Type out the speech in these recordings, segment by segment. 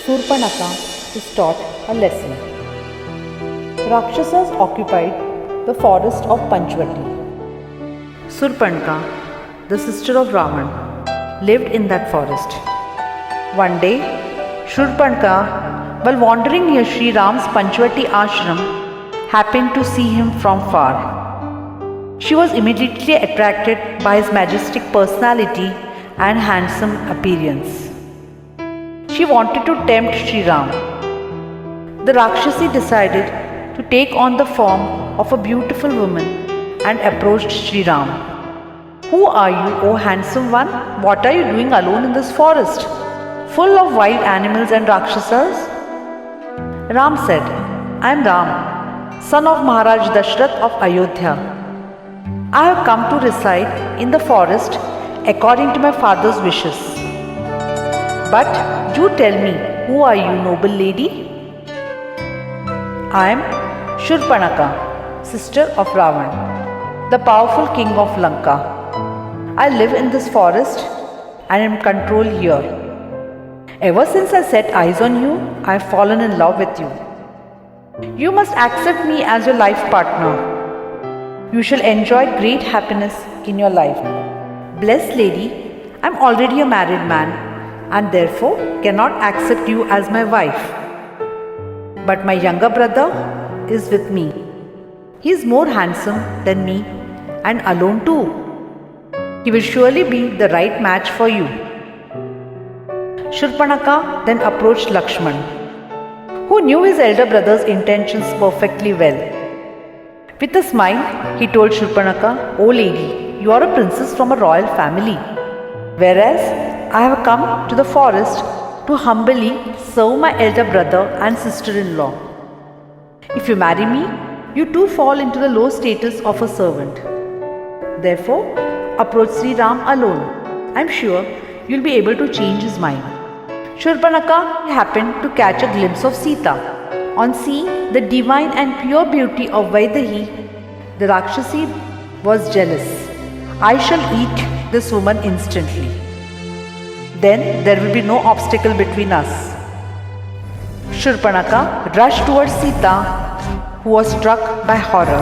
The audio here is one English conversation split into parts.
Surpanaka is taught a lesson. Rakshasas occupied the forest of Panchvati. Surpanaka, the sister of Ravan, lived in that forest. One day, Surpanaka, while wandering near Sri Ram's Panchvati ashram, happened to see him from far. She was immediately attracted by his majestic personality and handsome appearance. She wanted to tempt Sri Ram. The Rakshasi decided to take on the form of a beautiful woman and approached Sri Ram. "Who are you, O handsome one? What are you doing alone in this forest, full of wild animals and Rakshasas?" Ram said, "I am Ram, son of Maharaj Dashrath of Ayodhya. I have come to reside in the forest according to my father's wishes. But do tell me, who are you, noble lady?" "I am Shurpanaka, sister of Ravan, the powerful king of Lanka. I live in this forest and am controlled here. Ever since I set eyes on you, I have fallen in love with you. You must accept me as your life partner. You shall enjoy great happiness in your life." "Blessed lady, I am already a married man and therefore cannot accept you as my wife. But my younger brother is with me. He is more handsome than me and alone too. He will surely be the right match for you." Shurpanaka then approached Lakshman, who knew his elder brother's intentions perfectly well. With a smile, he told Shurpanaka, "O lady, you are a princess from a royal family, whereas I have come to the forest to humbly serve my elder brother and sister-in-law. If you marry me, you too fall into the low status of a servant. Therefore, approach Sri Ram alone. I am sure you will be able to change his mind." Shurpanaka happened to catch a glimpse of Sita. On seeing the divine and pure beauty of Vaidehi, the Rakshasi was jealous. "I shall eat this woman instantly. Then there will be no obstacle between us." Shurpanaka rushed towards Sita, who was struck by horror.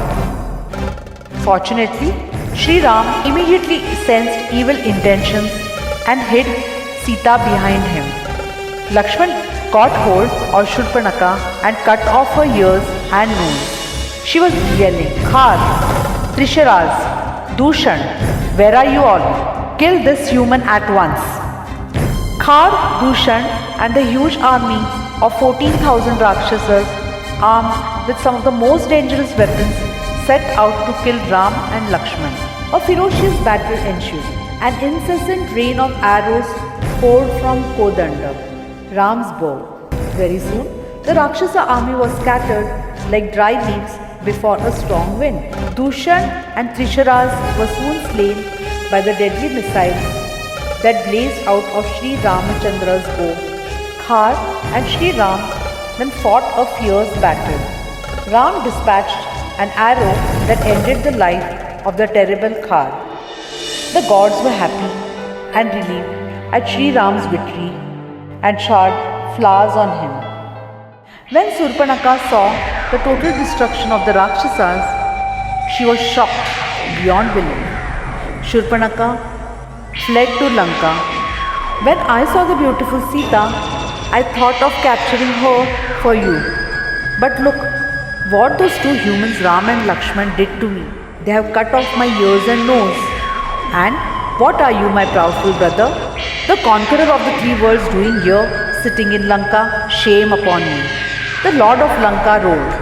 Fortunately, Sri Ram immediately sensed evil intentions and hid Sita behind him. Lakshman caught hold of Shurpanaka and cut off her ears and nose. She was yelling, "Khar, Trisharaz, Dushan, where are you all? Kill this human at once." Khar, Dushan and the huge army of 14,000 Rakshasas, armed with some of the most dangerous weapons, set out to kill Ram and Lakshman. A ferocious battle ensued. An incessant rain of arrows poured from Kodanda, Ram's bow. Very soon, the Rakshasa army was scattered like dry leaves before a strong wind. Dushan and Trisharaz were soon slain by the deadly missiles that blazed out of Sri Ramachandra's bow. Khar and Sri Ram then fought a fierce battle. Ram dispatched an arrow that ended the life of the terrible Khar. The gods were happy and relieved at Sri Ram's victory and showered flowers on him. When Surpanaka saw the total destruction of the Rakshasas, she was shocked beyond belief. Shurpanaka fled to Lanka. "When I saw the beautiful Sita, I thought of capturing her for you. But look what those two humans, Ram and Lakshman, did to me. They have cut off my ears and nose. And what are you, my proudful brother, the conqueror of the three worlds, doing here, sitting in Lanka? Shame upon you." The Lord of Lanka roared,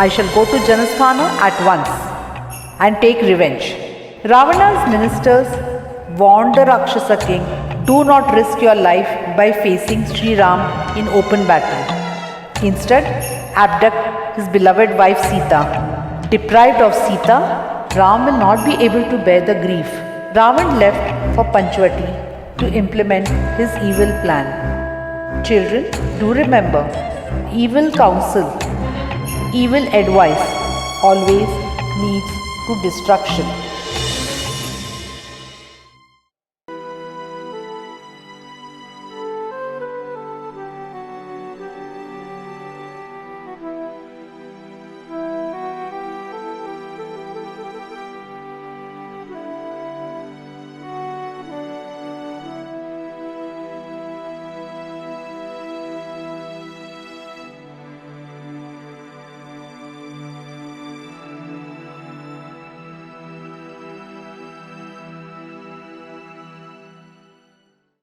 "I shall go to Janasthana at once and take revenge." Ravana's ministers warned the Rakshasa king, "Do not risk your life by facing Sri Ram in open battle. Instead, abduct his beloved wife Sita. Deprived of Sita, Ram will not be able to bear the grief." Ravan left for Panchvati to implement his evil plan. Children, do remember, evil counsel, evil advice always leads to destruction.